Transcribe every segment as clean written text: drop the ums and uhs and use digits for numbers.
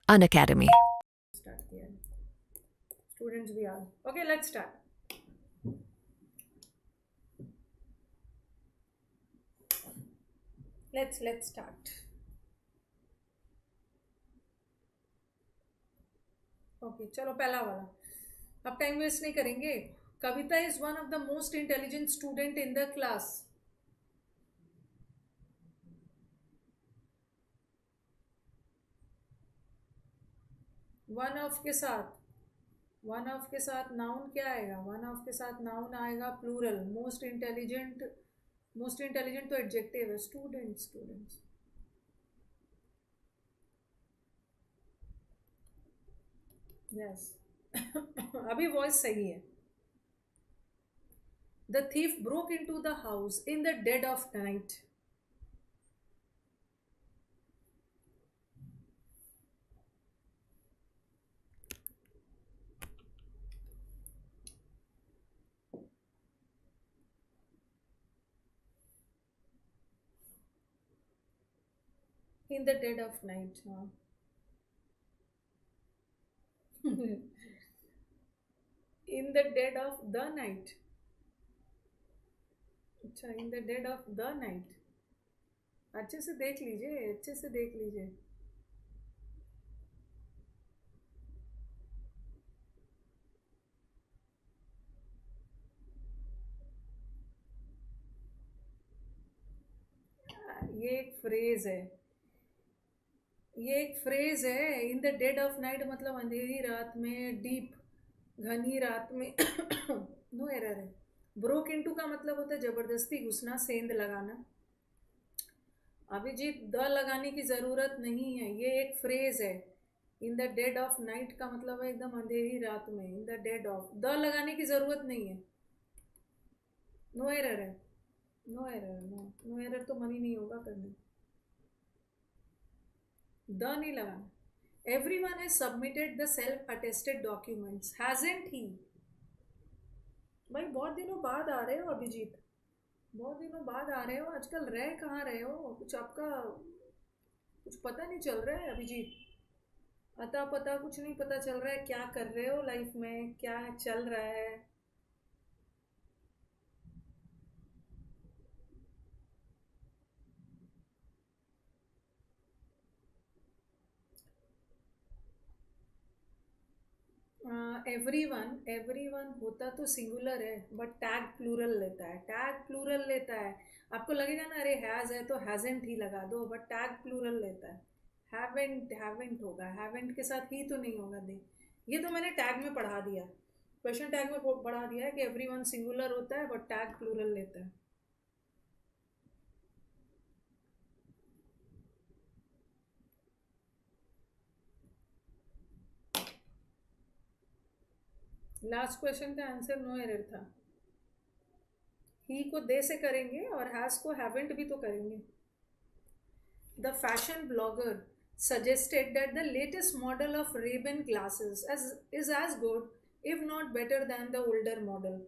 Unacademy. Start किया है, students भी आ गए। Okay, let's start. Let's start. Okay, चलो पहला वाला। अब टाइम वेस्ट नहीं करेंगे। Kavita is one of the most intelligent student in the class. One of के साथ, वन ऑफ के साथ नाउन क्या आएगा? वन ऑफ के साथ नाउन आएगा plural. Most intelligent, most intelligent तो एडजेक्टिव है। Student, students. यस। अभी वॉइस सही है। The thief broke into the house in the dead of night. In the dead of night, हाँ। In the dead of the night. अच्छा, in the dead of the night. अच्छे से देख लीजिए, अच्छे से देख लीजिए। ये एक फ्रेज है, ये एक फ्रेज है। In the dead of night मतलब अंधेरी रात में, डीप घनी रात में। नो एरर है। ब्रोक इनटू का मतलब होता है जबरदस्ती घुसना, सेंध लगाना। अभिजीत, द लगाने की जरूरत नहीं है, ये एक फ्रेज है। In the dead of night का मतलब है एकदम अंधेरी रात में। In the dead of, the लगाने की जरूरत नहीं है। नो एरर है, नो एरर, नो एरर तो मन ही नहीं होगा करने। द नहीं लगाना। Everyone has submitted the self attested documents, hasn't ही? भाई बहुत दिनों बाद आ रहे हो अभिजीत, बहुत दिनों बाद आ रहे हो। आजकल रह कहाँ रहे हो? कुछ आपका कुछ पता नहीं चल रहा है अभिजीत। अता पता कुछ नहीं पता चल रहा है। क्या कर रहे हो लाइफ में, क्या चल रहा है? एवरीवन, एवरीवन होता तो सिंगुलर है, बट टैग प्लूरल लेता है, टैग प्लूरल लेता है। आपको लगेगा ना अरे हैज है तो हैजेंट ही लगा दो, बट टैग प्लूरल लेता है। हैवेंट, हैवेंट होगा, हैवेंट के साथ ही तो नहीं होगा। दे, ये तो मैंने टैग में पढ़ा दिया, क्वेश्चन टैग में पढ़ा दिया है कि एवरीवन सिंगुलर होता है बट टैग प्लूरल लेता है। लास्ट क्वेश्चन का आंसर नो एरर था। ही को दे से करेंगे और हैज को हैवेंट भी तो करेंगे। The fashion blogger suggested that the latest model of Ray-Ban glasses is as good, if not better, than the older model.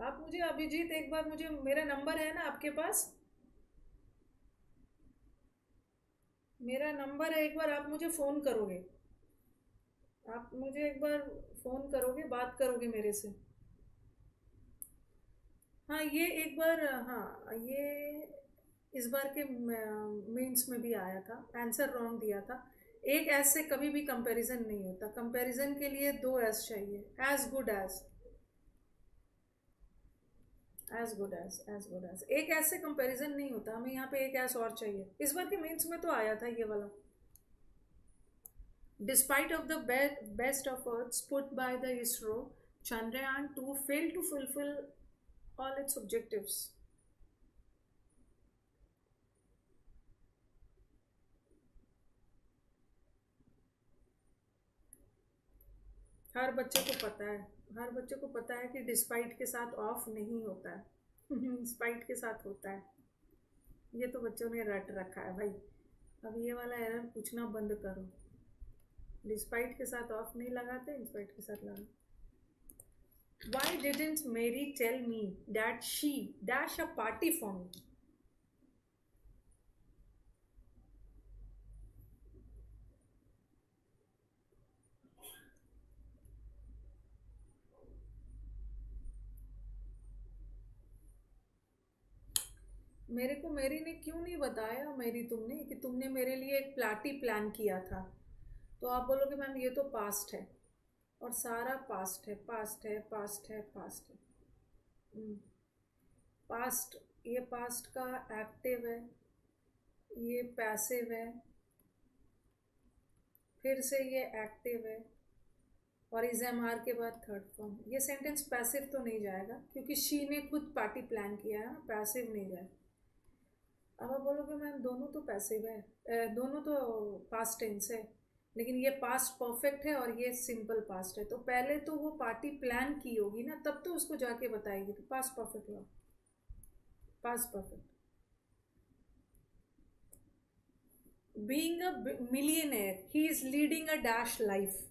आप मुझे अभिजीत एक बार, मुझे मेरा नंबर है ना आपके पास? मेरा नंबर है, एक बार आप मुझे फ़ोन करोगे? आप मुझे एक बार फ़ोन करोगे, बात करोगे मेरे से? हाँ, ये एक बार, हाँ ये इस बार के मेंस में भी आया था, आंसर रॉन्ग दिया था। एक एस से कभी भी कंपैरिजन नहीं होता, कंपैरिजन के लिए दो एस चाहिए। As good as, as good as good as, एक एस से कंपैरिजन नहीं होता, हमें यहाँ पे एक एस और चाहिए। इस बार के मेंस में तो आया था ये वाला। Despite of the best efforts put by the ISRO, Chandrayaan 2 failed to fulfill all its objectives. हर बच्चे को पता है, हर बच्चे को पता है कि डिस्पाइट के साथ ऑफ नहीं होता है। स्पाइट के साथ होता है। ये तो बच्चों ने रट रखा है भाई। अब ये वाला एरर पूछना बंद करो। डिस्पाइट के साथ ऑफ नहीं लगाते, इंस्पाइट के साथ लगा। Why didn't Mary tell me that she dash a party for me? मेरे को मेरी ने क्यों नहीं बताया, मेरी तुमने, कि तुमने मेरे लिए एक पार्टी प्लान किया था? तो आप बोलोगे मैम ये तो पास्ट है, और सारा पास्ट है, पास्ट है, पास्ट है, पास्ट है। पास्ट, ये पास्ट का एक्टिव है, ये पैसिव है, फिर से ये एक्टिव है, और इज एम आर के बाद थर्ड फॉर्म। ये सेंटेंस पैसिव तो नहीं जाएगा क्योंकि शी ने खुद पार्टी प्लान किया है, पैसिव नहीं जाए। अब आप बोलोगे मैम दोनों तो पैसिव है, दोनों तो पास्ट टेंस है, लेकिन ये पास्ट परफेक्ट है और ये सिंपल पास्ट है, तो पहले तो वो पार्टी प्लान की होगी ना, तब तो उसको जाके बताएगी, तो पास्ट परफेक्ट हुआ, past perfect. Being a millionaire, he is leading a dash life.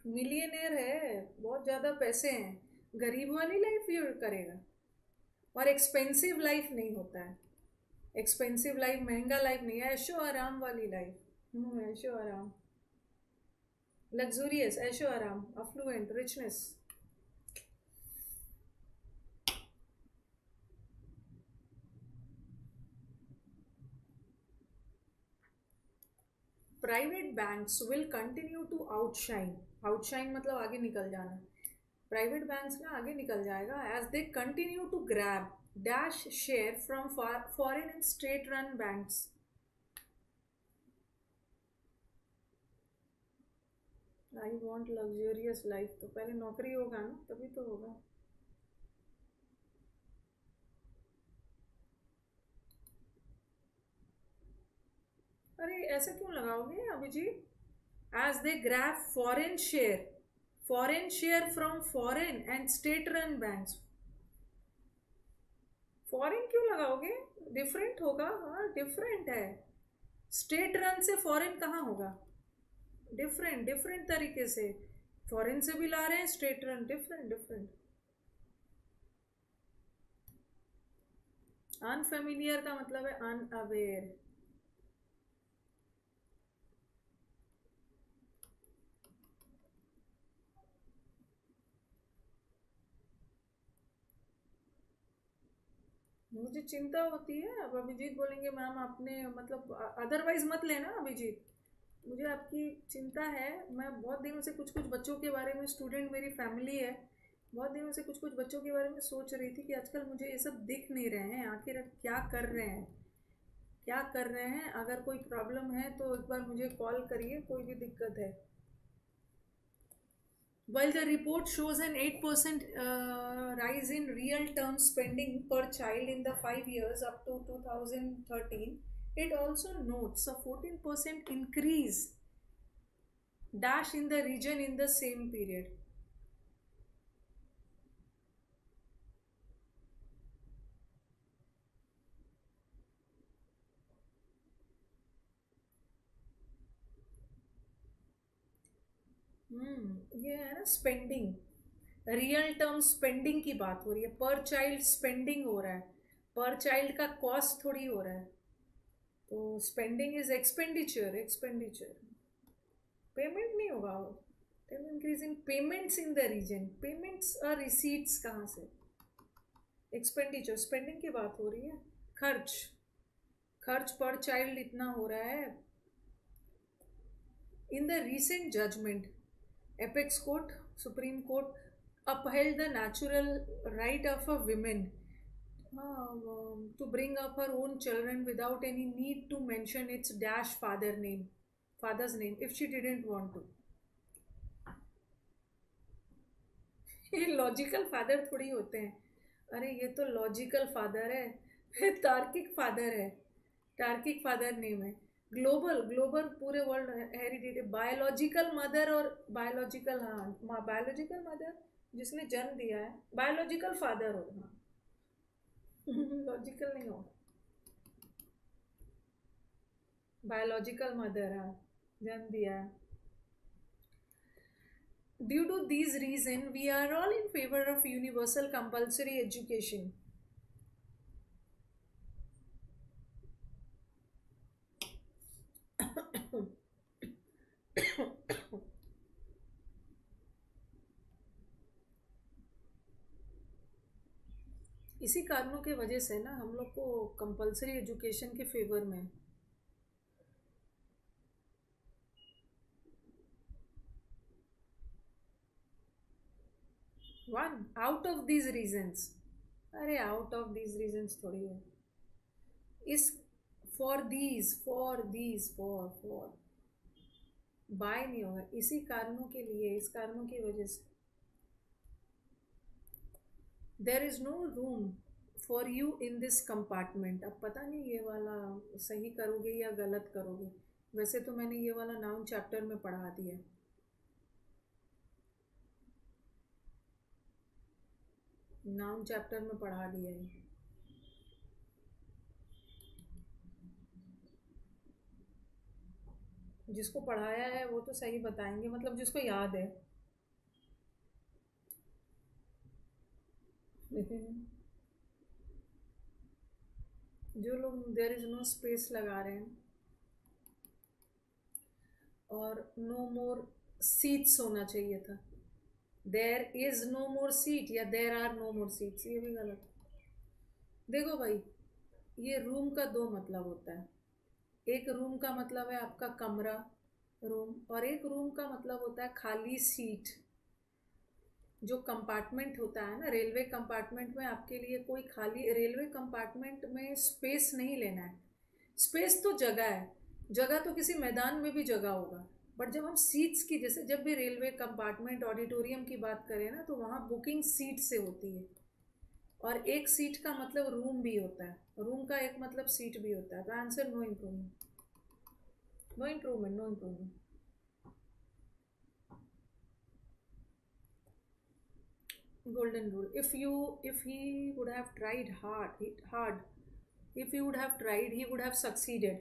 Millionaire है, बहुत ज़्यादा पैसे हैं, गरीब वाली लाइफ ये करेगा। और एक्सपेंसिव लाइफ नहीं होता है, एक्सपेंसिव लाइफ, महंगा लाइफ नहीं है, ऐशो आराम वाली लाइफ। ऐशो आराम, लग्जूरियस, ऐशो आराम, affluent, richness. Private banks will continue to outshine, outshine मतलब आगे निकल जाना, प्राइवेट बैंक्स ना आगे निकल जाएगा as they continue to grab dash share from foreign and state run banks. I want luxurious life, तो पहले नौकरी होगा ना, तभी तो होगा। अरे ऐसा क्यों लगाओगे Abhijit? As they grab foreign share from foreign and state run banks. Foreign क्यों लगाओगे? डिफरेंट होगा, हाँ डिफरेंट है। स्टेट रन से फॉरेन कहाँ होगा? डिफरेंट, डिफरेंट तरीके से, फॉरेन से भी ला रहे हैं, state run, different different. Unfamiliar का मतलब है अनअवेयर। मुझे चिंता होती है। अब अभिजीत बोलेंगे मैम आपने मतलब अदरवाइज मत लेना अभिजीत, मुझे आपकी चिंता है। मैं बहुत दिनों से कुछ कुछ बच्चों के बारे में, स्टूडेंट मेरी फैमिली है, बहुत दिनों से कुछ कुछ बच्चों के बारे में सोच रही थी कि आजकल मुझे ये सब दिख नहीं रहे हैं, आखिर क्या कर रहे हैं, क्या कर रहे हैं। अगर कोई प्रॉब्लम है तो एक बार मुझे कॉल करिए, कोई भी दिक्कत है। While the report shows an 8% rise in real term spending per child in the 5 years up to 2013, it also notes a 14% increase dash in the region in the same period. ये है ना spending, real term spending की बात हो रही है, पर child spending हो रहा है, पर चाइल्ड का कॉस्ट थोड़ी हो रहा है। तो spending is expenditure, expenditure, payment नहीं होगा। Increase in payments in the region, payments और रिसीट्स कहाँ से? एक्सपेंडिचर, स्पेंडिंग की बात हो रही है। खर्च, खर्च पर चाइल्ड इतना हो रहा है। In the recent judgment, apex court, supreme court upheld the natural right of a woman to bring up her own children without any need to mention its dash father's name if she didn't want to। ये logical father थोड़ी होते हैं, अरे ये तो logical father है, तार्किक father है, तार्किक फादर नेम है। ग्लोबल, ग्लोबल पूरे वर्ल्ड हेरिटेज, बायोलॉजिकल मदर और बायोलॉजिकल, हाँ बायोलॉजिकल मदर जिसने जन्म दिया है, बायोलॉजिकल फादर हो, हाँ लॉजिकल नहीं होगा। बायोलॉजिकल मदर, हाँ, जन्म दिया है। Due to these reasons, we are all in favor of universal compulsory education. इसी कारणों के वजह से ना हम लोग को कंपलसरी एजुकेशन के फेवर में। One out of these reasons, अरे आउट ऑफ दीज रीजंस थोड़ी है इस, फॉर बाय नहीं होगा, इसी कारणों के लिए, इस कारणों की वजह से। There is no room for you in this compartment. अब पता नहीं ये वाला सही करोगे या गलत करोगे, वैसे तो मैंने ये वाला नाउन चैप्टर में पढ़ा दिया। नाउन चैप्टर में पढ़ा दिया है। जिसको पढ़ाया है वो तो सही बताएंगे, मतलब जिसको याद है। जो लोग देयर इज नो स्पेस लगा रहे हैं, और नो मोर सीट्स होना चाहिए था। There is no more seat या there are no more seats, ये भी गलत। देखो भाई, ये रूम का दो मतलब होता है। एक रूम का मतलब है आपका कमरा, रूम, और एक रूम का मतलब होता है खाली सीट। जो कंपार्टमेंट होता है ना, रेलवे कंपार्टमेंट में आपके लिए कोई खाली, रेलवे कंपार्टमेंट में स्पेस नहीं लेना है। स्पेस तो जगह है, जगह तो किसी मैदान में भी जगह होगा, बट जब हम सीट्स की, जैसे जब भी रेलवे कंपार्टमेंट ऑडिटोरियम की बात करें ना, तो वहाँ बुकिंग सीट से होती है। और एक सीट का मतलब रूम भी होता है, रूम का एक मतलब सीट भी होता है। तो answer no improvement, no improvement, no improvement. Golden rule, if he would have tried hard, if he would have tried, he would have succeeded.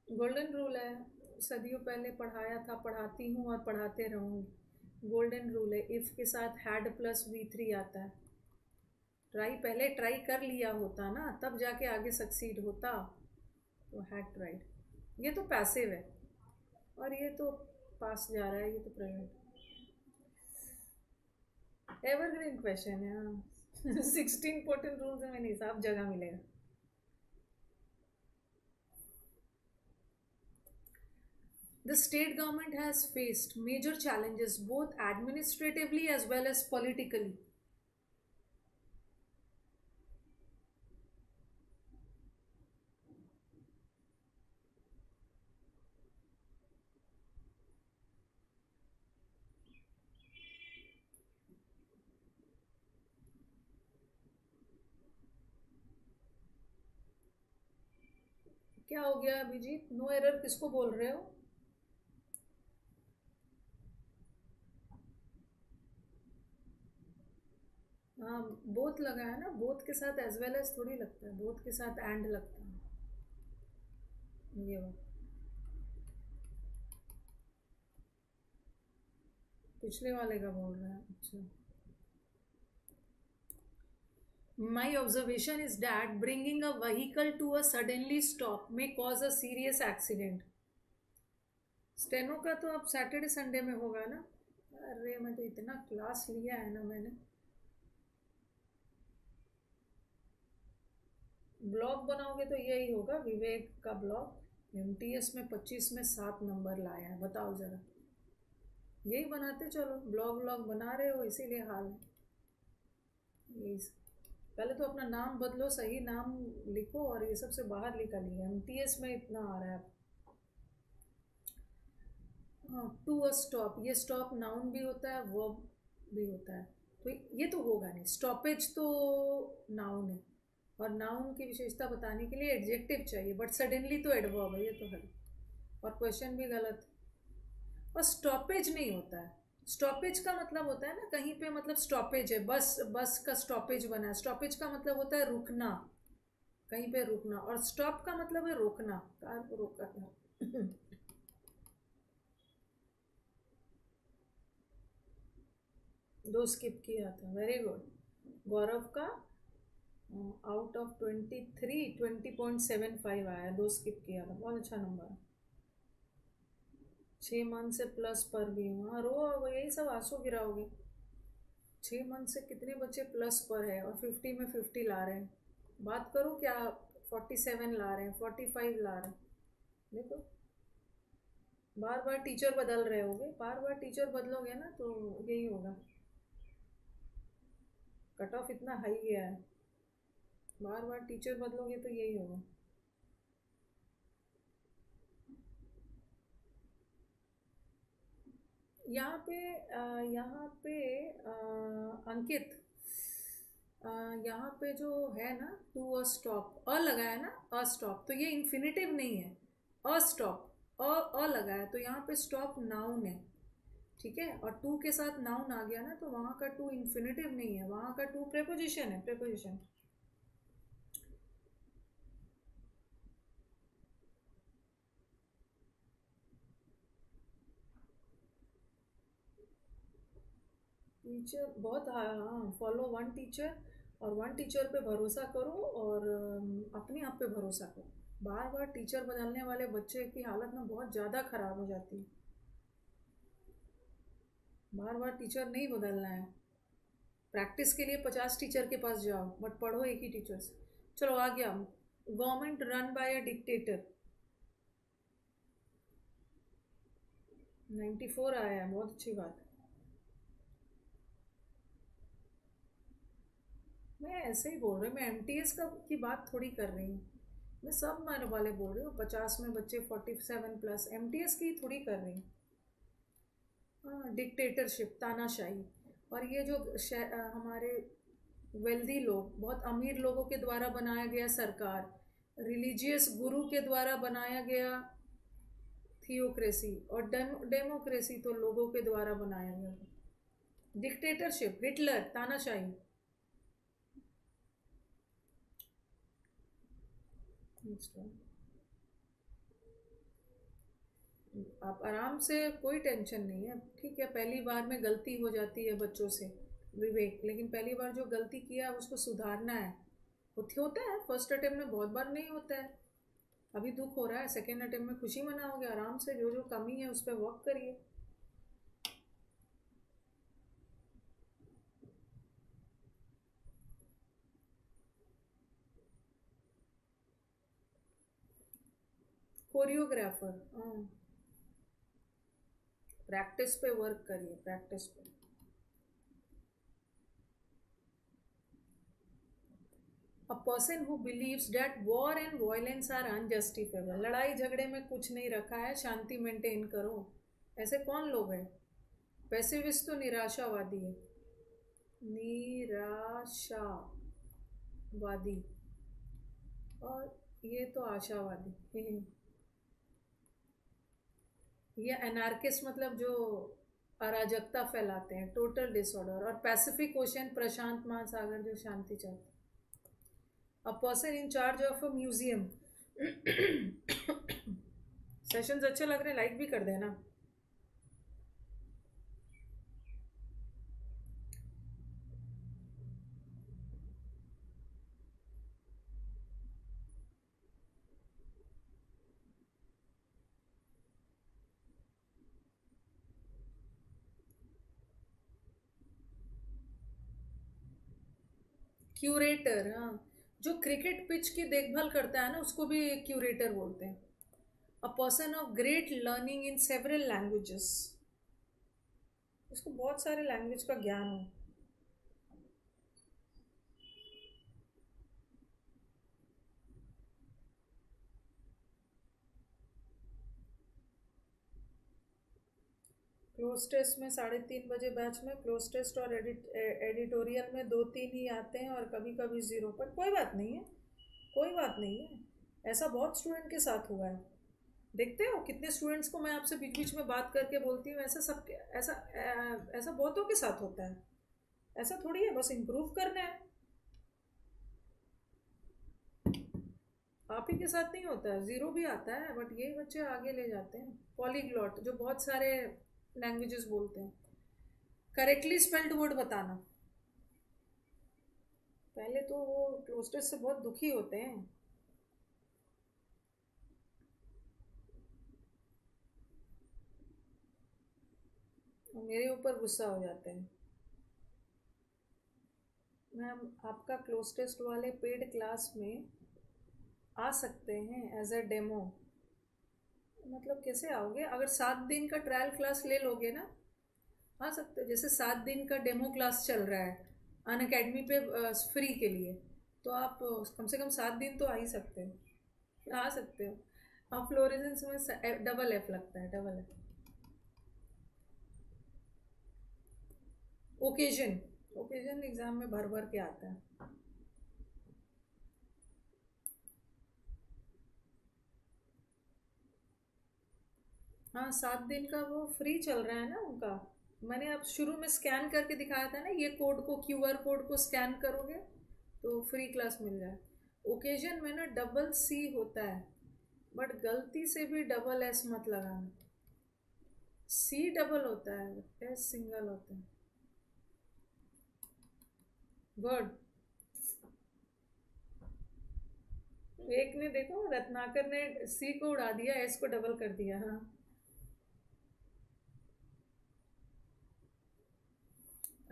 Golden rule है, सदियों पहले पढ़ाया था, पढ़ाती हूँ और पढ़ाते रहूँगी। गोल्डन रूल है, इफ के साथ हैड प्लस V3 आता है। पहले ट्राई कर लिया होता ना, तब जाके आगे सक्सीड होता। तो हैड ट्राइड, ये तो पैसिव है, और ये तो पास जा रहा है, ये तो प्रेजेंट। एवरग्रीन क्वेश्चन है, हाँ। 16 इंपॉर्टेंट रूल्स में नहीं, साफ जगह मिलेगा। The state government has faced major challenges both administratively as well as politically. क्या हो गया अभिजीत, नो एरर किसको बोल रहे हो? हाँ, बोथ लगा है ना, बोथ के साथ एज वेल एज थोड़ी लगता है, बोथ के साथ एंड लगता है। ये बात पिछले वाले का बोल रहा है, अच्छा। My observation is that bringing a vehicle to a suddenly stop may cause a serious accident. Steno का तो अब सैटरडे संडे में होगा ना। अरे मैं तो इतना क्लास लिया है ना मैंने। ब्लॉग बनाओगे तो यही होगा, विवेक का ब्लॉग। MTS में 25 में 7 नंबर लाया है, बताओ ज़रा। यही बनाते चलो, ब्लॉग व्लॉग बना रहे हो इसीलिए हाल है यही। पहले तो अपना नाम बदलो, सही नाम लिखो, और ये सबसे बाहर लिखा नहीं है। MTS में इतना आ रहा है। हाँ, टू अ स्टॉप, ये स्टॉप नाउन भी होता है, वर्ब भी होता है, तो ये तो होगा नहीं। स्टॉपेज तो नाउन है, और नाउन की विशेषता बताने के लिए एडजेक्टिव चाहिए, बट सडनली तो एडवर्ब है, ये तो है। और क्वेश्चन भी गलत, और स्टॉपेज नहीं होता है। स्टॉपेज का मतलब होता है ना कहीं पे, मतलब स्टॉपेज है, बस बस का स्टॉपेज बना है। स्टॉपेज का मतलब होता है रुकना, कहीं पे रुकना। और स्टॉप का मतलब है रोकना, कार को रोकना। दो स्किप किया था, वेरी गुड। गौरव का आउट ऑफ 23 20.75 आया, दो स्किप किया था, बहुत अच्छा नंबर है। 6 मंथ से प्लस पर भी, हाँ रो, यही सब आंसू गिराओगे। 6 मंथ से कितने बच्चे प्लस पर है और 50 में 50 ला रहे हैं। बात करो क्या, 47 ला रहे हैं, 45 ला रहे हैं। देखो, बार बार टीचर बदल रहे होगे, बार बार टीचर बदलोगे ना तो यही होगा। कट ऑफ इतना हाई गया है, बार बार टीचर बदलोगे तो यही होगा। यहाँ पे यहाँ पे अंकित, यहाँ पे जो है ना, टू अ स्टॉप, अ लगा है ना, अ स्टॉप, तो ये इन्फिनिटिव नहीं है। अ स्टॉप, अ लगा है, तो यहाँ पे स्टॉप नाउन है, ठीक है। और टू के साथ नाउन आ गया ना, तो वहाँ का टू इन्फिनिटिव नहीं है, वहाँ का टू प्रेपोजिशन है, प्रेपोजिशन। टीचर बहुत, हाँ, फॉलो वन टीचर, और वन टीचर पे भरोसा करो, और अपने आप पे भरोसा करो। बार बार टीचर बदलने वाले बच्चे की हालत ना बहुत ज़्यादा ख़राब हो जाती है। बार बार टीचर नहीं बदलना है। प्रैक्टिस के लिए 50 टीचर के पास जाओ, बट पढ़ो एक ही टीचर से। चलो आ गया, government run by a dictator. 94 आया है, बहुत अच्छी बात है। मैं ऐसे ही बोल रही हूँ, मैं एमटीएस का की बात थोड़ी कर रही हूँ। मैं सब मारे वाले बोल रही हूँ, 50 में बच्चे 47 प्लस, एमटीएस की थोड़ी कर रही हूँ। हाँ, डिक्टेटरशिप, तानाशाही। और ये जो हमारे वेल्दी लोग, बहुत अमीर लोगों के द्वारा बनाया गया सरकार, रिलीजियस गुरु के द्वारा बनाया गया थियोक्रेसी, और डेमोक्रेसी तो लोगों के द्वारा बनाया गया। डिक्टेटरशिप, हिटलर, तानाशाही। आप आराम से, कोई टेंशन नहीं है, ठीक है। पहली बार में गलती हो जाती है बच्चों से, विवेक, लेकिन पहली बार जो गलती किया उसको सुधारना है। होता है, फर्स्ट अटेम्प्ट में बहुत बार नहीं होता है। अभी दुख हो रहा है, सेकेंड अटेम्प्ट में खुशी मनाओगे, आराम से जो जो कमी है उस पर वर्क करिए। कोरियोग्राफर, हाँ, प्रैक्टिस पे वर्क करिए, प्रैक्टिस पे। A person who believes that war and violence are unjustifiable, लड़ाई झगड़े में कुछ नहीं रखा है, शांति मेंटेन करो। ऐसे कौन लोग हैं? पैसिविस्ट तो निराशावादी है, निराशावादी। और ये तो आशावादी। ये एनार्किस्ट मतलब जो अराजकता फैलाते हैं, टोटल डिसऑर्डर। और पैसिफिक ओशन, प्रशांत महासागर, जो शांति चाहते हैं। A person in charge of a museum. Sessions अच्छे लग रहे हैं, लाइक भी कर देना। क्यूरेटर, हाँ, जो क्रिकेट पिच की देखभाल करता है ना उसको भी क्यूरेटर बोलते हैं। A person of great learning in several languages, उसको बहुत सारे लैंग्वेज का ज्ञान हो। क्लोज टेस्ट में 3:30 बजे बैच में, क्लोज टेस्ट और एडिटोरियल में 2-3 ही आते हैं, और कभी कभी ज़ीरो, पर कोई बात नहीं है, कोई बात नहीं है। ऐसा बहुत स्टूडेंट के साथ हुआ है। देखते हो कितने स्टूडेंट्स को मैं आपसे बीच बीच में बात करके बोलती हूँ, ऐसा सब ऐसा ऐसा बहुतों के साथ होता है। ऐसा थोड़ी है, बस इम्प्रूव करना है। आप ही के साथ नहीं होता है, ज़ीरो भी आता है, बट ये बच्चे आगे ले जाते हैं। पॉलीग्लॉट जो बहुत सारे लैंग्वेजेस बोलते हैं। करेक्टली स्पेल्ड वर्ड बताना। पहले तो वो क्लोस्टर्स से बहुत दुखी होते हैं। और मेरे ऊपर गुस्सा हो जाते हैं। मैम आपका क्लोज टेस्ट वाले पेड क्लास में आ सकते हैं एज अ डेमो। मतलब कैसे आओगे? अगर 7 दिन का ट्रायल क्लास ले लोगे ना, आ सकते हो। जैसे 7 दिन का डेमो क्लास चल रहा है अन अकेडमी पे फ्री के लिए, तो आप कम से कम 7 दिन तो आ ही सकते हो, आ सकते हो। अब फ्लोरेसेंस में डबल एफ लगता है, double F. Occasion, occasion exam में भर भर के आता है। हाँ, 7 दिन का वो फ्री चल रहा है ना उनका। मैंने अब शुरू में स्कैन करके दिखाया था ना, ये कोड को, क्यूआर कोड को स्कैन करोगे तो फ्री क्लास मिल जाए। ओकेजन में ना डबल सी होता है, बट गलती से भी डबल एस मत लगाना। सी डबल होता है, एस सिंगल होता है। गुड। एक ने देखो, रत्नाकर ने सी को उड़ा दिया, एस को डबल कर दिया। हाँ,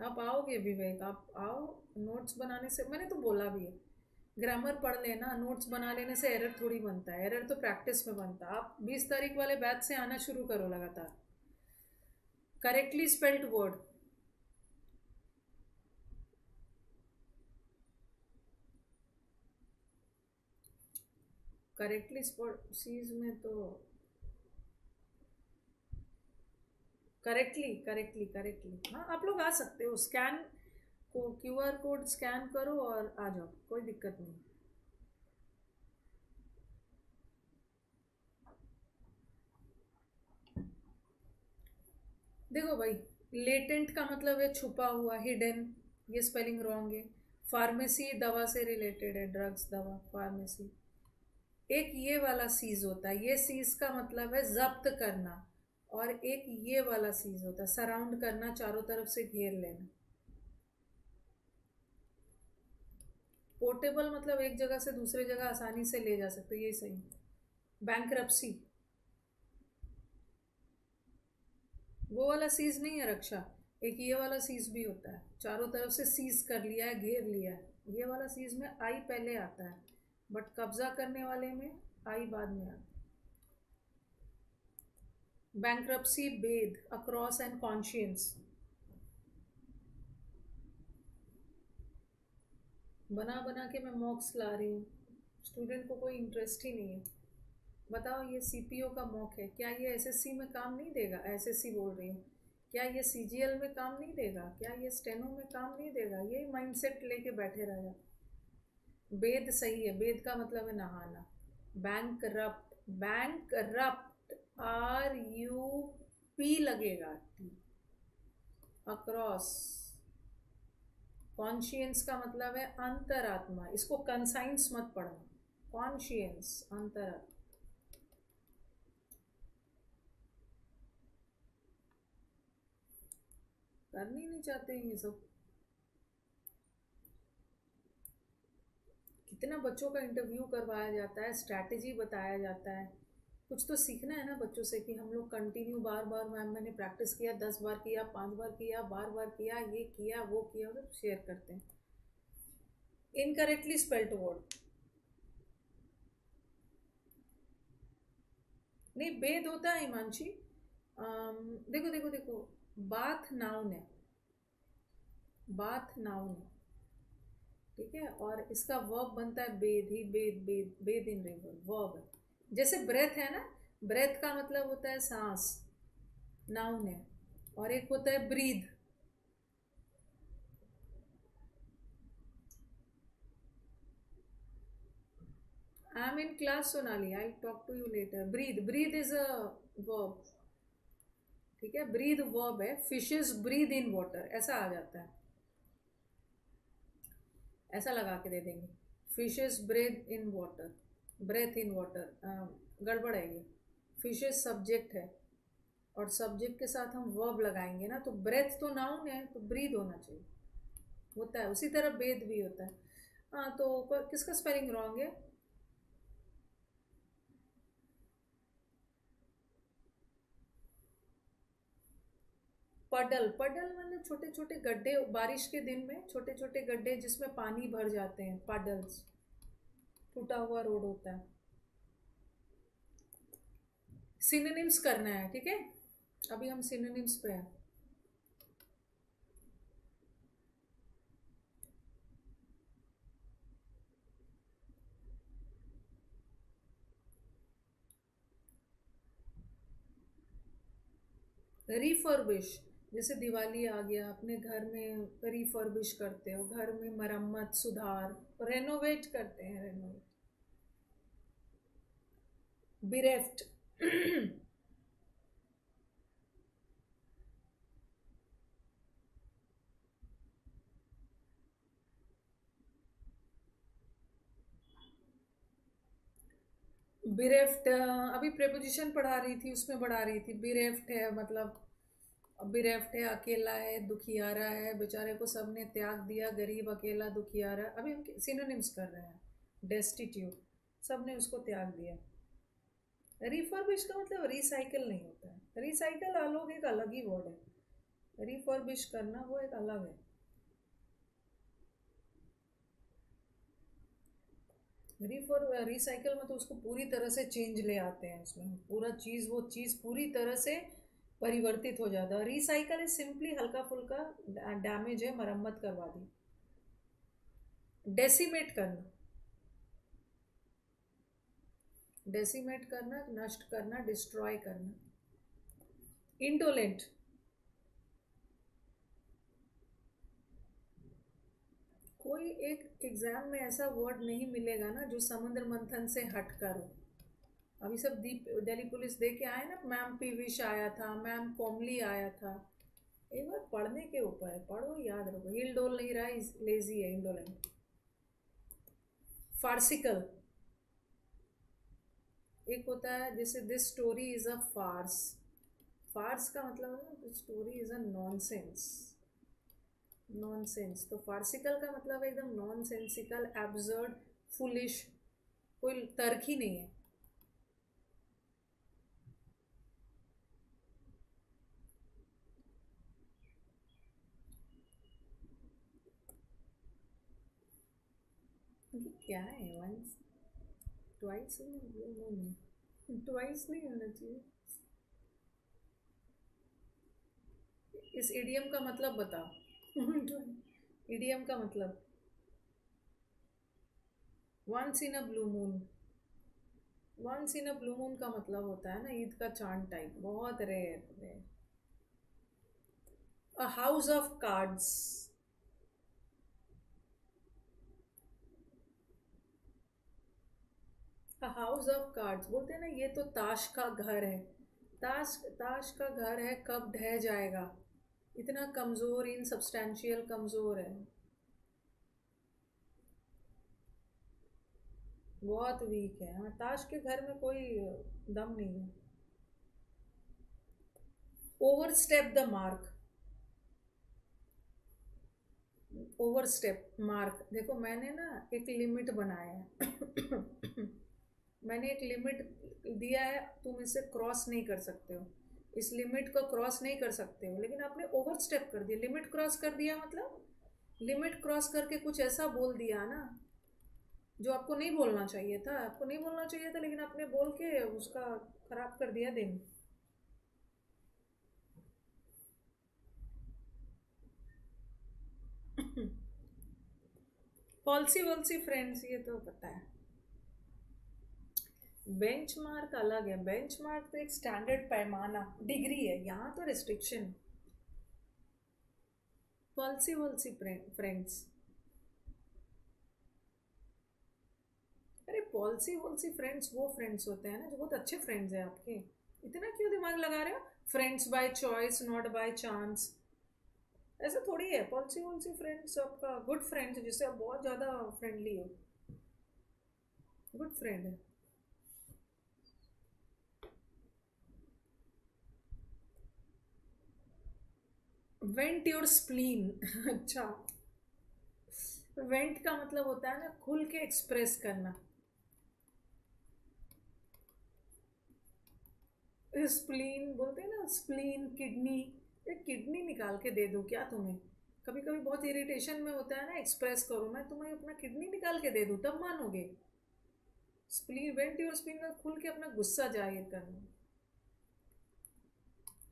आप आओगे विवेक, आप आओ। नोट्स बनाने से, मैंने तो बोला भी है, ग्रामर पढ़ लेना, नोट्स बना लेने से एरर थोड़ी बनता है, एरर तो प्रैक्टिस में बनता है। आप 20 तारीख वाले बैच से आना शुरू करो लगातार। Correctly spelled word. Correctly spelled sees में तो करेक्टली करेक्टली करेक्टली, हाँ आप लोग आ सकते हो। स्कैन को, क्यूआर कोड स्कैन करो और आ जाओ, कोई दिक्कत नहीं। देखो भाई, लेटेंट का मतलब है छुपा हुआ, हिडन। ये स्पेलिंग रॉन्ग है। फार्मेसी दवा से रिलेटेड है, ड्रग्स, दवा, फार्मेसी। एक ये वाला सीज होता है, ये सीज का मतलब है जब्त करना। और एक ये वाला सीज होता है सराउंड करना, चारों तरफ से घेर लेना। पोर्टेबल मतलब एक जगह से दूसरे जगह आसानी से ले जा सकते हो, यही सही। बैंक्रप्सी, वो वाला सीज नहीं है रक्षा। एक ये वाला सीज भी होता है, चारों तरफ से सीज कर लिया है, घेर लिया है। ये वाला सीज में आई पहले आता है, बट कब्जा करने वाले में आई बाद में आता है। Bankruptcy, bade, across and conscience. बना बना के मैं मॉक्स ला रही हूँ, स्टूडेंट को कोई इंटरेस्ट ही नहीं है। बताओ, ये सीपीओ का मॉक है, क्या ये एसएससी में काम नहीं देगा? एसएससी बोल रही हूँ, क्या ये सीजीएल में काम नहीं देगा? क्या ये स्टेनो में काम नहीं देगा? यही माइंडसेट लेके बैठे रह जा। वेद सही है, वेद का मतलब है नहाना। Bankrupt, bankrupt, R U P लगेगा, टी। अक्रॉस, कॉन्शियंस का मतलब है अंतरात्मा, इसको कंसाइंस मत पढ़ना। कॉन्शियंस, अंतरात्मा। करनी नहीं चाहते हैं ये सब। कितना बच्चों का इंटरव्यू करवाया जाता है, स्ट्रैटेजी बताया जाता है। कुछ तो सीखना है ना बच्चों से, कि हम लोग कंटिन्यू बार बार, मैम मैंने प्रैक्टिस किया, 10 बार किया, 5 बार किया, बार बार किया, ये किया वो किया, सब शेयर करते हैं। इनकरेक्टली स्पेल्ड वर्ड, नहीं बेद होता है हिमांशी। देखो देखो देखो, बाथ नाउन है, बाथ नाउन है, ठीक है। और इसका वर्ब बनता है बेद ही, बेद बेद, बेद इन रिवर, वर्ब है। जैसे ब्रेथ है ना, ब्रेथ का मतलब होता है सांस, नाउन है। और एक होता है breathe. I am I'm in class, Sonali. I'll talk to you later. Breathe. Breathe is a verb. ठीक है, ब्रीद वर्ब है. फिशेस ब्रीद इन वाटर, ऐसा आ जाता है. ऐसा लगा के दे देंगे. Fishes breathe in water, breath in water. गड़बड़ है ये. फिशेस सब्जेक्ट है और सब्जेक्ट के साथ हम वर्ब लगाएंगे ना, तो ब्रेथ तो नाउन है, तो ब्रीद होना चाहिए. होता है उसी तरह बेद भी होता है. हाँ, तो किसका स्पेलिंग रॉन्ग है? पडल. पडल मतलब छोटे छोटे गड्ढे, बारिश के दिन में छोटे छोटे गड्ढे जिसमें पानी भर जाते हैं, पडल्स. टूटा हुआ रोड होता है. सिनोनिम्स करना है, ठीक है. अभी हम सिनोनिम्स पे हैं. रिफर्बिश, जैसे दिवाली आ गया, अपने घर में रिफर्बिश करते हो, घर में मरम्मत, सुधार, रेनोवेट करते हैं. रेनोवेट. बिरेफ्ट. बिरेफ्ट अभी प्रेपोजिशन पढ़ा रही थी, उसमें बढ़ा रही थी. बिरेफ्ट है मतलब, बिरेफ्ट है अकेला है, दुखियारा है, बेचारे को सबने त्याग दिया, गरीब अकेला दुखियारा. अभी हम सिनोनिम्स कर रहे हैं. डेस्टिट्यूट, सबने उसको त्याग दिया. रिफर्बिश का मतलब रिसाइकल नहीं होता है. रिसाइकल अलग, एक अलग ही वर्ड है. रिफर्बिश करना वो एक अलग है. रिसाइकल में तो उसको पूरी तरह से चेंज ले आते हैं, उसमें पूरा चीज़, वो चीज़ पूरी तरह से परिवर्तित हो जाता है. रिसाइकल इज सिंपली हल्का फुल्का डैमेज है, मरम्मत करवा दी. डेसिमेट करना. डेसिमेट करना, नष्ट करना, डिस्ट्रॉय करना. इंडोलेंट. कोई एक एग्जाम में ऐसा वर्ड नहीं मिलेगा ना जो समुद्र मंथन से हटकर हो. अभी सब दिल्ली पुलिस दे के आए ना, मैम पीविश आया था, मैम कोमली आया था. एक बार पढ़ने के ऊपर है, पढ़ो याद रखो. हिल डोल नहीं रहा, लेजी है, इंडोलेंट. फार्सिकल एक होता है, जैसे this story is a farce. Farce का मतलब है story is a nonsense. Nonsense. तो फार्सिकल का मतलब है एकदम नॉनसेंसिकल, एब्सर्ड, फुलिश, कोई तर्क ही नहीं है. ये क्या है? वंस, ट्वाइस, ट्वाइस नहीं होना चाहिए. इस इडियम का मतलब बताओ. इडियम का मतलब once in a blue moon. Once in a blue moon का मतलब होता है ना ईद का चांद टाइप, बहुत rare. A house of cards. A house of cards बोलते हैं ना, ये तो ताश का घर है. ताश ताश का घर है, कब ढह जाएगा. इतना कमज़ोर, इन सब्सटैंशियल कमज़ोर है, बहुत वीक है. हाँ, ताश के घर में कोई दम नहीं है. Over step the mark. Over step mark, देखो मैंने ना एक लिमिट बनाया है. मैंने एक लिमिट दिया है, तुम इसे क्रॉस नहीं कर सकते हो. इस लिमिट को क्रॉस नहीं कर सकते हो, लेकिन आपने ओवर स्टेप कर दिया. लिमिट क्रॉस कर दिया मतलब लिमिट क्रॉस करके कुछ ऐसा बोल दिया ना जो आपको नहीं बोलना चाहिए था. आपको नहीं बोलना चाहिए था, लेकिन आपने बोल के उसका खराब कर दिया दिन. पॉलिसी वॉलिसी फ्रेंड्स, ये तो पता है. बेंचमार्क अलग है. बेंचमार्क तो एक स्टैंडर्ड पैमाना, डिग्री है. यहाँ तो रिस्ट्रिक्शन. पॉलिसी वॉलिसी फ्रेंड्स. अरे पॉलिसी वॉलिसी फ्रेंड्स वो फ्रेंड्स होते हैं ना जो बहुत अच्छे फ्रेंड्स हैं आपके. इतना क्यों दिमाग लगा रहे हो? Friends by choice not by chance. ऐसा थोड़ी है. पॉलिसी वॉलिसी फ्रेंड्स आपका गुड फ्रेंड्स जिससे आप बहुत ज़्यादा फ्रेंडली हो. गुड फ्रेंड है. Went your spleen. अच्छा. वेंट का मतलब होता है ना खुल के एक्सप्रेस करना. स्प्लीन बोलते हैं ना. Spleen kidney. एक किडनी निकाल के दे दूं क्या तुम्हें? कभी कभी बहुत इरिटेशन में होता है ना एक्सप्रेस करो. मैं तुम्हें अपना किडनी निकाल के दे दूं तब मानोगे? स्प्लीन वेंट योर स्प्लीन का खुल के अपना गुस्सा जाहिर करना.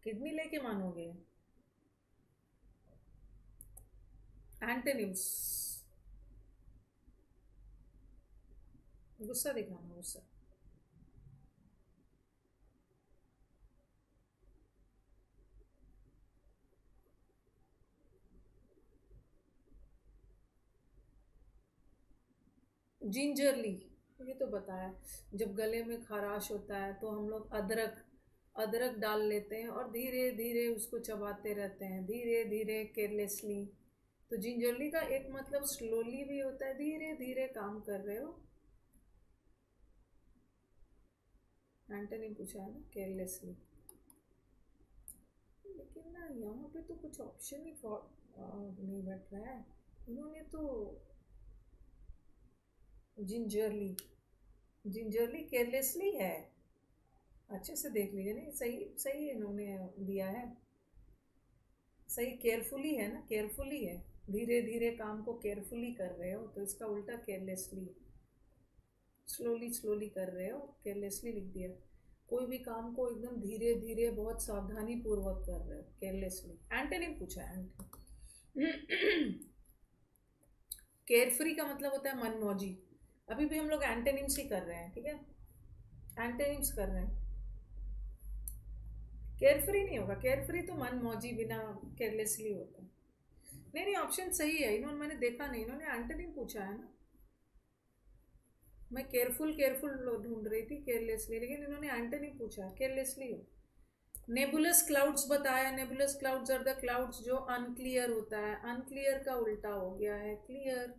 किडनी लेके मानोगे? एंटोनिम्स. गुस्सा दिखाना. गुस्सा. जिंजरली. ये तो बताया. जब गले में खराश होता है तो हम लोग अदरक अदरक डाल लेते हैं और धीरे धीरे उसको चबाते रहते हैं. धीरे धीरे केयरलेसली. तो जिंजरली का एक मतलब स्लोली भी होता है. धीरे धीरे काम कर रहे हो. एंटनी पूछा है ना केयरलेसली. लेकिन ना यहाँ पे तो कुछ ऑप्शन ही नहीं बैठ रहा है. इन्होंने तो जिंजरली. जिंजरली केयरलेसली है. अच्छे से देख लीजिए. नहीं सही सही इन्होंने दिया है. सही केयरफुली है ना. केयरफुली है. धीरे धीरे काम को केयरफुली कर रहे हो तो इसका उल्टा केयरलेसली. स्लोली स्लोली कर रहे हो. केयरलेसली लिख दिया. कोई भी काम को एकदम धीरे धीरे बहुत सावधानी पूर्वक कर रहे हो. केयरलेसली. एंटोनिम पूछा है. केयरफ्री का मतलब होता है मनमौजी. अभी भी हम लोग एंटोनिम्स ही कर रहे हैं. ठीक है. एंटोनिम्स कर रहे हैं. केयरफ्री नहीं होगा. केयरफ्री तो मनमौजी बिना केयरलेसली होता है. नहीं नहीं ऑप्शन सही है. इन्होंने मैंने देखा नहीं. इन्होंने एंटोनिम पूछा है ना. मैं केयरफुल केयरफुल ढूंढ रही थी केयरलेसली. लेकिन इन्होंने एंटोनिम पूछा. केयरलेसली हो. नेबुलस क्लाउड्स बताया. Nebulous clouds are the clouds जो अनक्लियर होता है. अनक्लियर का उल्टा हो गया है clear.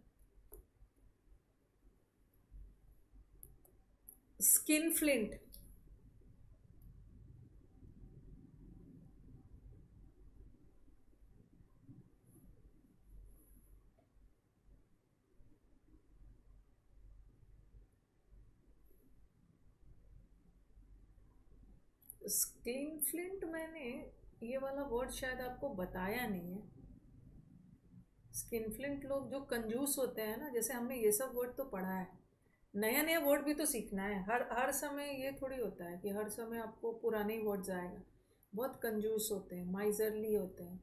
Skinflint. Skinflint मैंने ये वाला वर्ड शायद आपको बताया नहीं है. स्किन फ्लिंट लोग जो कंजूस होते हैं ना. जैसे हमने ये सब वर्ड तो पढ़ा है. नया नया वर्ड भी तो सीखना है. हर हर समय ये थोड़ी होता है कि हर समय आपको पुराने वर्ड्स आएगा. बहुत कंजूस होते हैं. माइजरली होते हैं.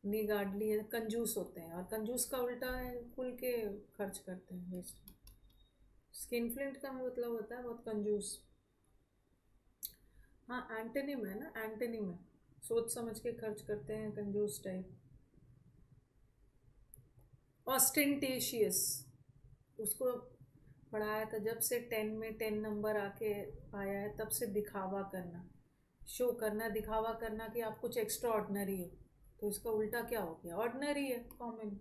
निगार्डली कंजूस होते हैं. और कंजूस का उल्टा है खुल के खर्च करते हैं. वेस्ट. स्किन फ्लिंट का मतलब होता है बहुत कंजूस. हाँ एंटोनिम है ना. एंटोनिम है. सोच समझ के खर्च करते हैं. कंजूस टाइप. ऑस्टेंटेशियस. उसको पढ़ाया था जब से 10 में 10 नंबर आके आया है तब से. दिखावा करना. शो करना. दिखावा करना कि आप कुछ एक्स्ट्रा ऑर्डनरी हो. तो इसका उल्टा क्या हो गया? ऑर्डनरी है. कॉमन.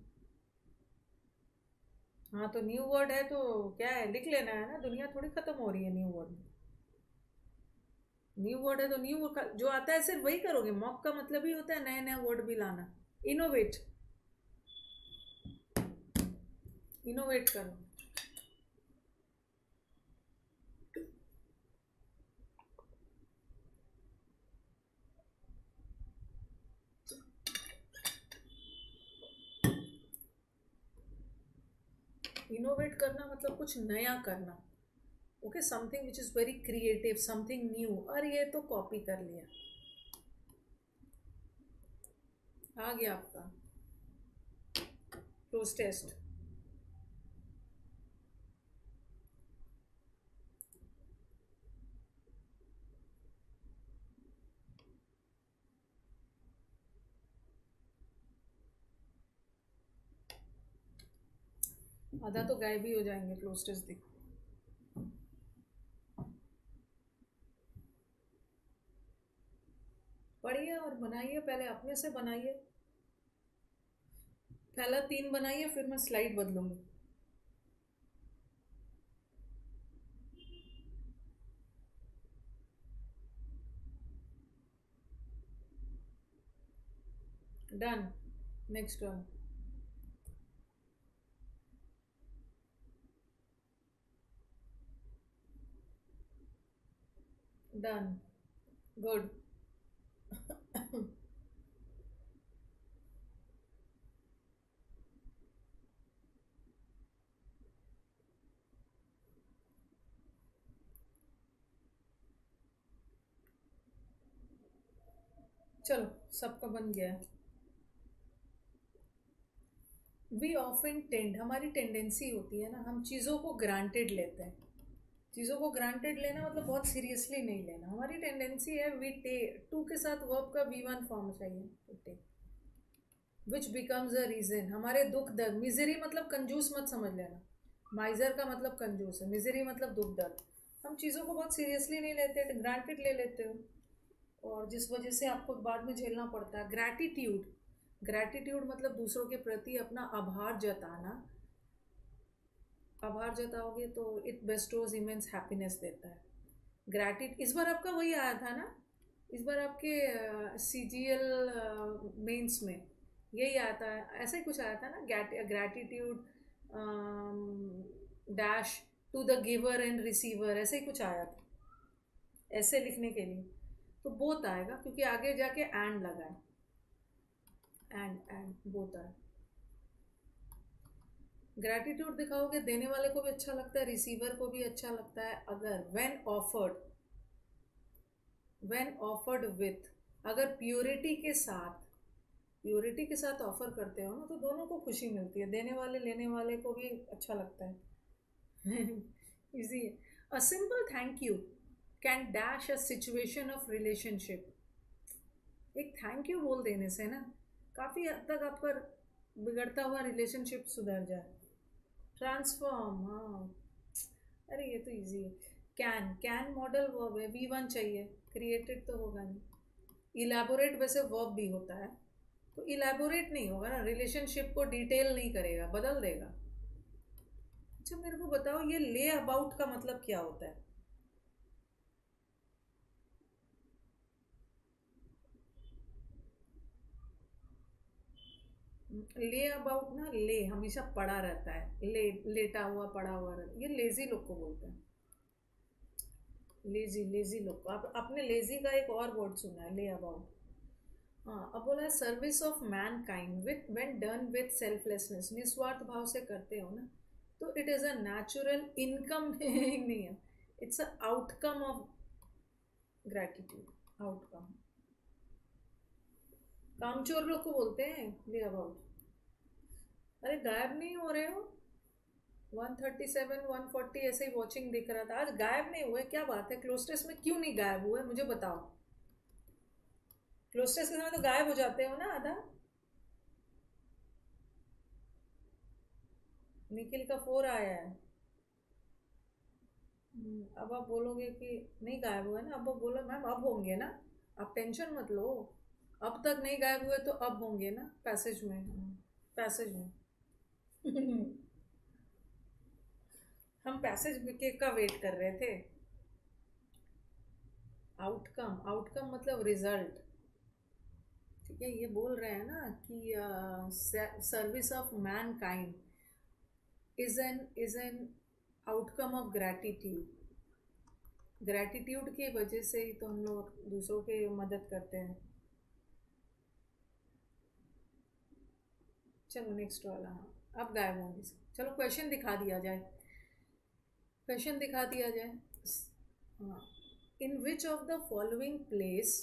हाँ तो न्यू वर्ड है तो क्या है लिख लेना है ना. दुनिया थोड़ी खत्म हो रही है न्यू वर्ड में. न्यू वर्ड है तो न्यू जो आता है सिर्फ वही करोगे. मॉक का मतलब ही होता है नया नया वर्ड भी लाना. इनोवेट. इनोवेट करो. इनोवेट करना मतलब कुछ नया करना. Okay. Something which is very creative. Something new. और ये तो कॉपी कर लिया. आ गया आपका क्लोज टेस्ट. आधा तो गायब ही हो जाएंगे क्लोस्टर्स दिख। पढ़िए और बनाइए, पहले अपने से बनाइए। पहला 3 बनाइए, फिर मैं स्लाइड बदलूंगी। Done. Next one. Done. Good. चलो, सबका बन गया। वी ऑफन टेंड, हमारी टेंडेंसी होती है ना, हम चीज़ों को ग्रांटेड लेते हैं। चीज़ों को ग्रांटेड लेना मतलब बहुत सीरियसली नहीं लेना। हमारी टेंडेंसी है वी टेक, टू के साथ वर्ब का V1 फॉर्म चाहिए, तो take, which becomes a reason. हमारे दुख दर्द, मिजरी मतलब कंजूस मत समझ लेना। माइजर का मतलब कंजूस है, मिजरी मतलब दुख दर्द। हम चीज़ों को बहुत सीरियसली नहीं लेते, ग्रांटेड ले लेते हो, और जिस वजह से आपको बाद में झेलना पड़ता है। ग्रैटिट्यूड, ग्रैटिट्यूड मतलब दूसरों के प्रति अपना आभार जताना। आभार जताओगे तो इट बेस्टोज इमेंस हैप्पीनेस देता है। ग्रैटिट, इस बार आपका वही आया था ना, इस बार आपके CGL मेंस में यही आया था, ऐसा ही कुछ आया था ना, gratitude dash to the giver and receiver, ऐसे ही कुछ आया था ऐसे लिखने के लिए। तो बोथ आएगा क्योंकि आगे जाके एंड लगा है, एंड बोथ आए। ग्रैटिट्यूड दिखाओगे, देने वाले को भी अच्छा लगता है, रिसीवर को भी अच्छा लगता है। अगर व्हेन ऑफर्ड विथ, अगर प्योरिटी के साथ, प्योरिटी के साथ ऑफर करते हो ना, तो दोनों को खुशी मिलती है, देने वाले लेने वाले को भी अच्छा लगता है। इजी है। A simple thank you can dash a situation of relationship. एक थैंक यू बोल देने से ना काफ़ी हद तक आपका बिगड़ता हुआ रिलेशनशिप सुधर जाए। ट्रांसफॉर्म, हाँ। अरे ये तो इजी है। कैन मॉडल वर्ब है, V1 चाहिए, क्रिएटेड तो होगा नहीं। इलेबोरेट वैसे वर्ब भी होता है, तो इलेबोरेट नहीं होगा ना, रिलेशनशिप को डिटेल नहीं करेगा, बदल देगा। अच्छा मेरे को बताओ, ये ले अबाउट का मतलब क्या होता है? ले अबाउट ना, ले हमेशा पड़ा रहता है, लेटा हुआ पड़ा हुआ रहता है, ये लेजी लोग को बोलते हैं। लेजी लोग को, आप आपने लेजी का एक और वर्ड सुना है, ले अबाउट। हाँ, अब बोला है service of man kind with when done with selflessness, निस्वार्थ भाव से करते हो ना, तो it is a natural income. नहीं है, it's a outcome of gratitude, outcome. कामचोर लोग को बोलते हैं ले अबाउट। अरे गायब नहीं हो रहे हो, 137 140 ऐसे ही वॉचिंग दिख रहा था, आज गायब नहीं हुए, क्या बात है? क्लोस्ट्रेस में क्यों नहीं गायब हुए, मुझे बताओ। क्लोस्ट्रेस के समय तो गायब हो जाते हो ना आधा। निखिल का 4 आया है। अब आप बोलोगे कि नहीं गायब हुए ना, अब आप बोलो मैम अब होंगे ना, आप टेंशन मत लो। अब तक नहीं गायब हुए तो अब होंगे ना, पैसेज में, पैसेज में। हम पैसेज के का वेट कर रहे थे। आउटकम, आउटकम मतलब रिजल्ट। ठीक है, ये बोल रहे हैं ना कि service of man kind is an outcome of gratitude. Gratitude की वजह से ही तो हम लोग दूसरों की मदद करते हैं। चलो नेक्स्ट वाला, हाँ अब गायब होंगे चलो क्वेश्चन दिखा दिया जाए, क्वेश्चन दिखा दिया जाए। हाँ, in which of the following place,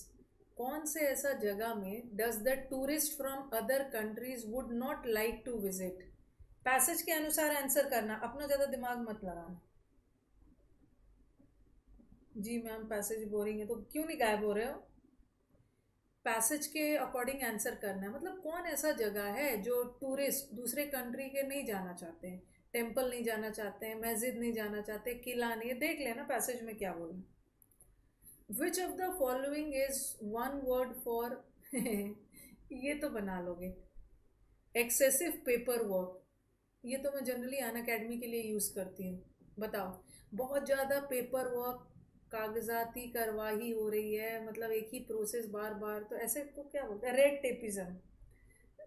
कौन से ऐसा जगह में does the tourist from other countries would not like to visit. Passage के अनुसार आंसर करना, अपना ज़्यादा दिमाग मत लगाना। जी मैम पैसेज बोरिंग है, तो क्यों नहीं गायब हो रहे हो? पैसेज के अकॉर्डिंग आंसर करना है, मतलब कौन ऐसा जगह है जो टूरिस्ट दूसरे कंट्री के नहीं जाना चाहते हैं, टेम्पल नहीं जाना चाहते हैं, मस्जिद नहीं जाना चाहते, किला नहीं, देख लेना पैसेज में क्या बोल रहे। विच of the following is one word for ये तो बना लोगे, एक्सेसिव पेपर वर्क। ये तो मैं जनरली अन अकेडमी के लिए यूज़ करती हूँ। बताओ, बहुत ज़्यादा पेपर वर्क, कागजाती कार्रवाई हो रही है, मतलब एक ही प्रोसेस बार बार, तो ऐसे को क्या बोलते हैं, रेड टेपिज्म।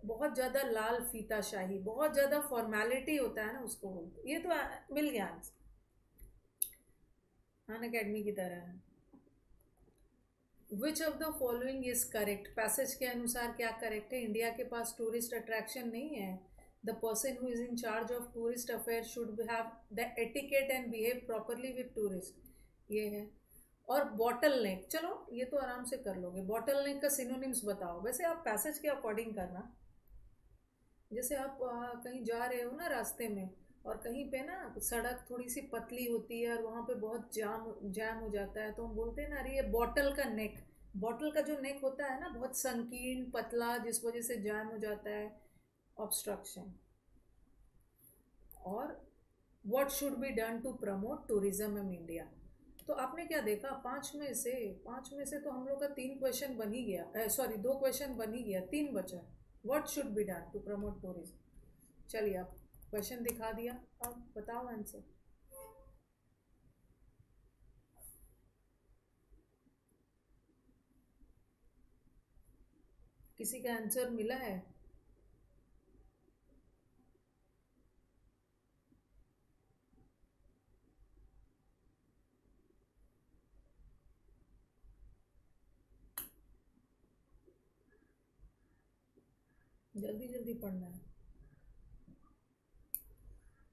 बहुत ज़्यादा लाल फीताशाही, बहुत ज़्यादा फॉर्मेलिटी होता है ना, उसको बोलते हैं। ये तो मिल गया आंसर, अन अकेडमी की तरह है। विच of the following is correct, passage के अनुसार क्या करेक्ट है? इंडिया के पास टूरिस्ट अट्रैक्शन नहीं है। The person who is in charge of tourist affair should have the etiquette and behave properly with tourist, ये है। और बॉटल नेक, चलो ये तो आराम से कर लोगे। बॉटल नेक का सिनोनिम्स बताओ। वैसे आप पैसेज के अकॉर्डिंग करना, जैसे आप कहीं जा रहे हो ना रास्ते में, और कहीं पे ना सड़क थोड़ी सी पतली होती है और वहाँ पे बहुत जाम जैम हो जाता है, तो हम बोलते हैं ना, अरे ये बॉटल का नेक। बॉटल का जो नेक होता है ना, बहुत संकीर्ण पतला, जिस वजह से जैम हो जाता है, ऑब्स्ट्रक्शन। और what should be done to promote tourism in India. तो आपने क्या देखा, पाँच में से तो हम लोग का 3 क्वेश्चन बन ही गया, सॉरी 2 क्वेश्चन बन ही गया, 3 बचा। What should be done to promote tourism. चलिए, आप क्वेश्चन दिखा दिया, अब बताओ आंसर। किसी का आंसर मिला है? जल्दी जल्दी पढ़ना है।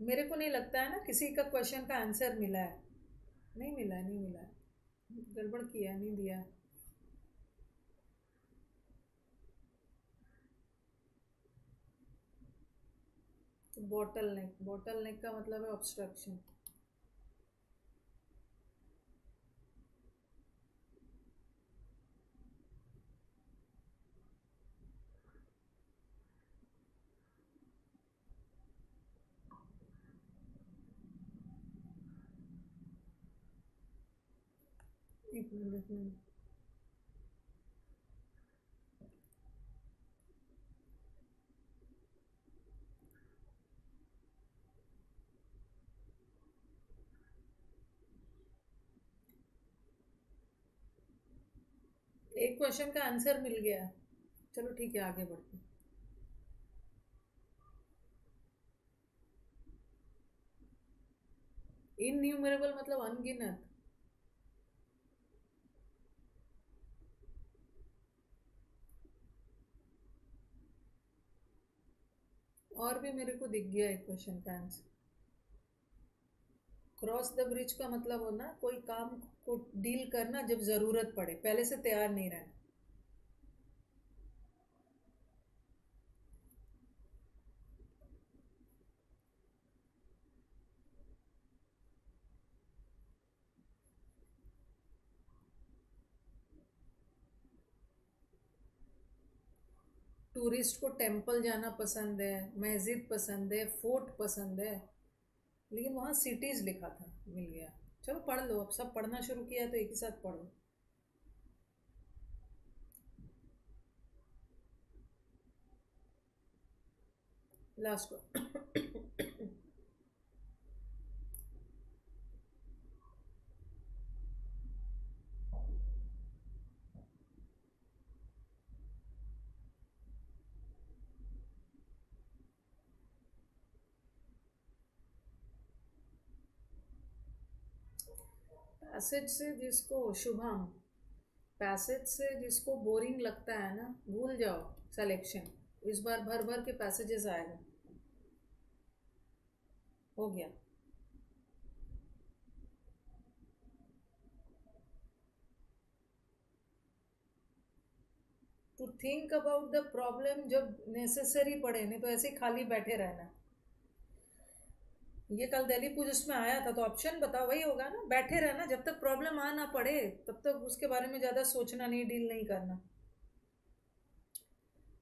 मेरे को नहीं लगता है ना किसी का क्वेश्चन का आंसर मिला है। नहीं मिला है, नहीं मिला है, गड़बड़ किया, नहीं दिया। तो बॉटल नेक का मतलब है ऑब्स्ट्रक्शन। एक मिनट, एक मिनट। एक क्वेश्चन का आंसर मिल गया, चलो ठीक है, आगे बढ़ते हैं। इनन्यूमरेबल मतलब अनगिनत। और भी मेरे को दिख गया एक क्वेश्चन का आंसर। क्रॉस द ब्रिज का मतलब होना कोई काम को डील करना जब जरूरत पड़े, पहले से तैयार नहीं रहना। टूरिस्ट को टेम्पल जाना पसंद है, मस्जिद पसंद है, फोर्ट पसंद है, लेकिन वहाँ सिटीज लिखा था, मिल गया। चलो पढ़ लो, अब सब पढ़ना शुरू किया तो एक ही साथ पढ़ो। लास्ट पैसेज से जिसको शुभम, पैसेज से जिसको बोरिंग लगता है ना, भूल जाओ सिलेक्शन। इस बार भर भर के पैसेजेस आएगा। हो गया। To think about the problem जब नेसेसरी पड़े, नहीं तो ऐसे ही खाली बैठे रहना। ये कल दिल्ली पुलिस में आया था, तो ऑप्शन बताओ, वही होगा ना, बैठे रहना जब तक प्रॉब्लम आ ना पड़े, तब तक उसके बारे में ज़्यादा सोचना नहीं, डील नहीं करना।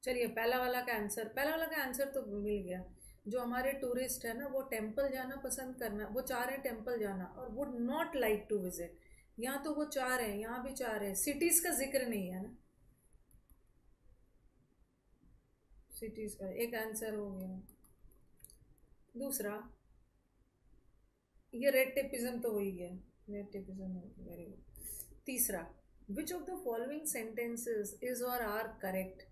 चलिए, पहला वाला का आंसर तो मिल गया। जो हमारे टूरिस्ट है ना वो टेम्पल जाना पसंद करना, वो चाह रहे हैं टेम्पल जाना और would not like to visit. यहाँ तो वो चाह रहे हैं, यहाँ भी चाह रहे हैं, सिटीज का जिक्र नहीं है ना। सिटीज का एक आंसर हो गया। दूसरा, ये रेड टेपिज्म तो हो ही गया, रेड टेपिज्म हो गया, वेरी गुड। तीसरा, विच of the following sentences is और आर करेक्ट?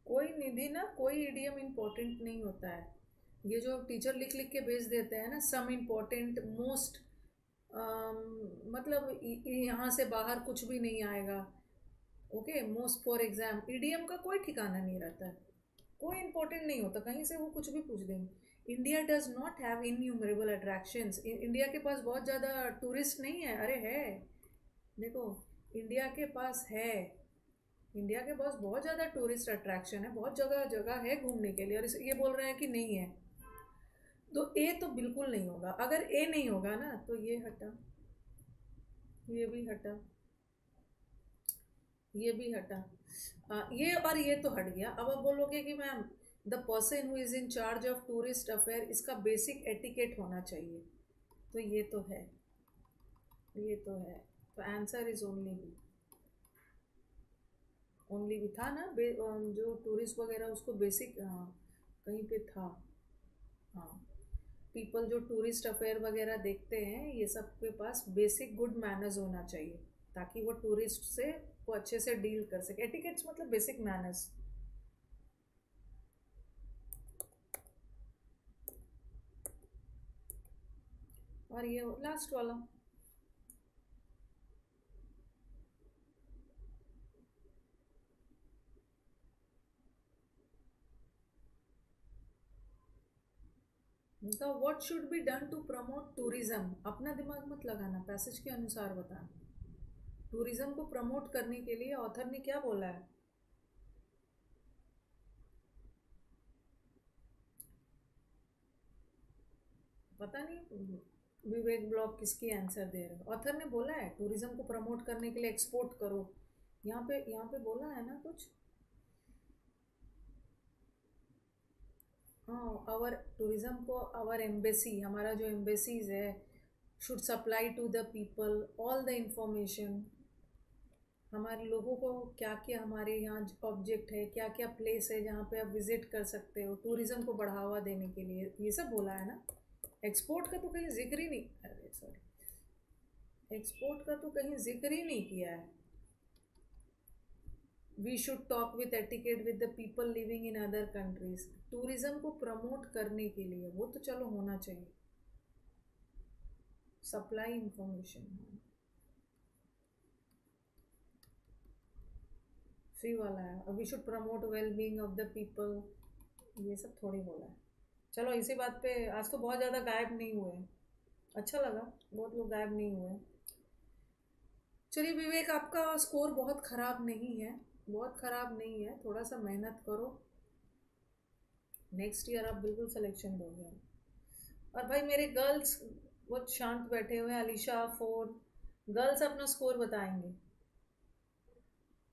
कोई निधि ना, कोई इडियम इम्पोर्टेंट नहीं होता है। ये जो टीचर लिख लिख के भेज देते हैं ना, सम इम्पोर्टेंट, मोस्ट, मतलब यहाँ से बाहर कुछ भी नहीं आएगा। Okay, most for exam, EDM का कोई ठिकाना नहीं रहता है, कोई इंपॉर्टेंट नहीं होता, कहीं से वो कुछ भी पूछ देंगे। India does not have innumerable attractions. India के पास बहुत ज़्यादा टूरिस्ट नहीं है, अरे है, देखो, इंडिया के पास है, इंडिया के पास बहुत ज़्यादा टूरिस्ट अट्रैक्शन है, बहुत जगह जगह है घूमने के लिए, और ये बोल रहे हैं कि नहीं है। तो ए तो बिल्कुल नहीं होगा। अगर ए नहीं होगा ना तो ये हटा, ये भी हटा, ये भी हटा, ये और ये तो हट गया। अब आप बोलोगे कि ma'am the person who is in charge of tourist affair, इसका बेसिक एटिकेट होना चाहिए, तो ये तो है, ये तो है, तो answer is only B. Only भी था ना, जो टूरिस्ट वगैरह उसको बेसिक, कहीं पे था। हाँ, पीपल जो टूरिस्ट अफेयर वगैरह देखते हैं, ये सब के पास बेसिक गुड मैनर्स होना चाहिए, ताकि वो टूरिस्ट से वो अच्छे से डील कर सके। एटिकेट्स मतलब बेसिक मैनर्स। और ये लास्ट वाला, उनका what should be done to promote tourism. अपना दिमाग मत लगाना, पैसेज के अनुसार बताना। टूरिज्म को प्रमोट करने के लिए ऑथर ने क्या बोला है? पता नहीं विवेक ब्लॉक किसकी आंसर दे रहे हो। ऑथर ने बोला है टूरिज्म को प्रमोट करने के लिए एक्सपोर्ट करो, यहाँ पे बोला है ना कुछ। हाँ, आवर टूरिज्म को, आवर एम्बेसी, हमारा जो एम्बेसीज है, should supply to the people all the information. हमारे लोगों को क्या क्या हमारे यहाँ ऑब्जेक्ट है, क्या क्या प्लेस है जहाँ पे आप विजिट कर सकते हो, टूरिज्म को बढ़ावा देने के लिए, ये सब बोला है ना। एक्सपोर्ट का तो कहीं जिक्र ही नहीं, अरे सॉरी, एक्सपोर्ट का तो कहीं जिक्र ही नहीं किया है। We should talk with etiquette with the people living in other countries. Tourism को प्रमोट करने के लिए वो तो चलो होना चाहिए, सप्लाई इंफॉर्मेशन, सी वाला है। We should promote well being of the people, ये सब थोड़ी बोला है। चलो इसी बात पे, आज तो बहुत ज़्यादा गायब नहीं हुए, अच्छा लगा, बहुत लोग गायब नहीं हुए। चलिए विवेक, आपका स्कोर बहुत ख़राब नहीं है, बहुत ख़राब नहीं है, थोड़ा सा मेहनत करो, नेक्स्ट ईयर आप बिल्कुल सिलेक्शन दोगे। और भाई मेरे गर्ल्स बहुत शांत बैठे हुए हैं, अलीशा 4, गर्ल्स अपना स्कोर बताएंगे।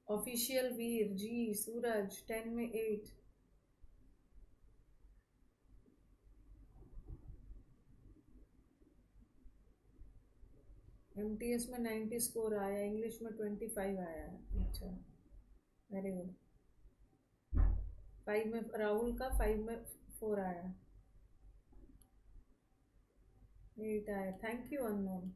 ऑफिशियल वीर जी, सूरज 10 में 8, एमटीएस में 90 स्कोर आया, इंग्लिश में 25 आया है, अच्छा, वेरी गुड। 5 में राहुल का, 5 में 4 आया, 8 आया, thank you Anmol.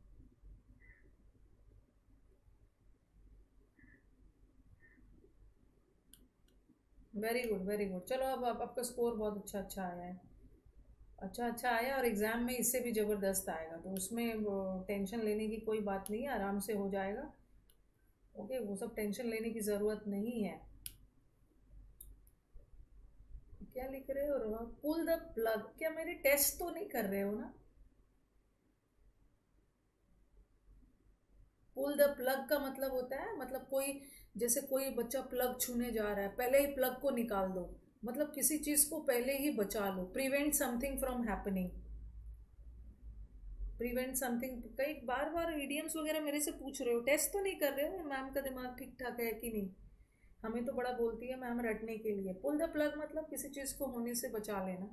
Very good, very good. चलो अब आपका स्कोर बहुत अच्छा अच्छा आया है, अच्छा अच्छा आया, और एग्ज़ाम में इससे भी ज़बरदस्त आएगा, तो उसमें टेंशन लेने की कोई बात नहीं है, आराम से हो जाएगा। ओके, वो सब टेंशन लेने की ज़रूरत नहीं है। क्या लिख रहे हो रोहा? पुल द प्लग, क्या मेरे टेस्ट तो नहीं कर रहे हो ना? पुल द प्लग का मतलब होता है, मतलब कोई, जैसे कोई बच्चा प्लग छूने जा रहा है, पहले ही प्लग को निकाल दो, मतलब किसी चीज़ को पहले ही बचा लो, prevent something from happening. Prevent something, कई बार बार ईडियम्स वगैरह मेरे से पूछ रहे हो, टेस्ट तो नहीं कर रहे हो मैम का दिमाग ठीक ठाक है कि नहीं। हमें तो बड़ा बोलती है मैम रटने के लिए। पुल द प्लग मतलब किसी चीज़ को होने से बचा लेना।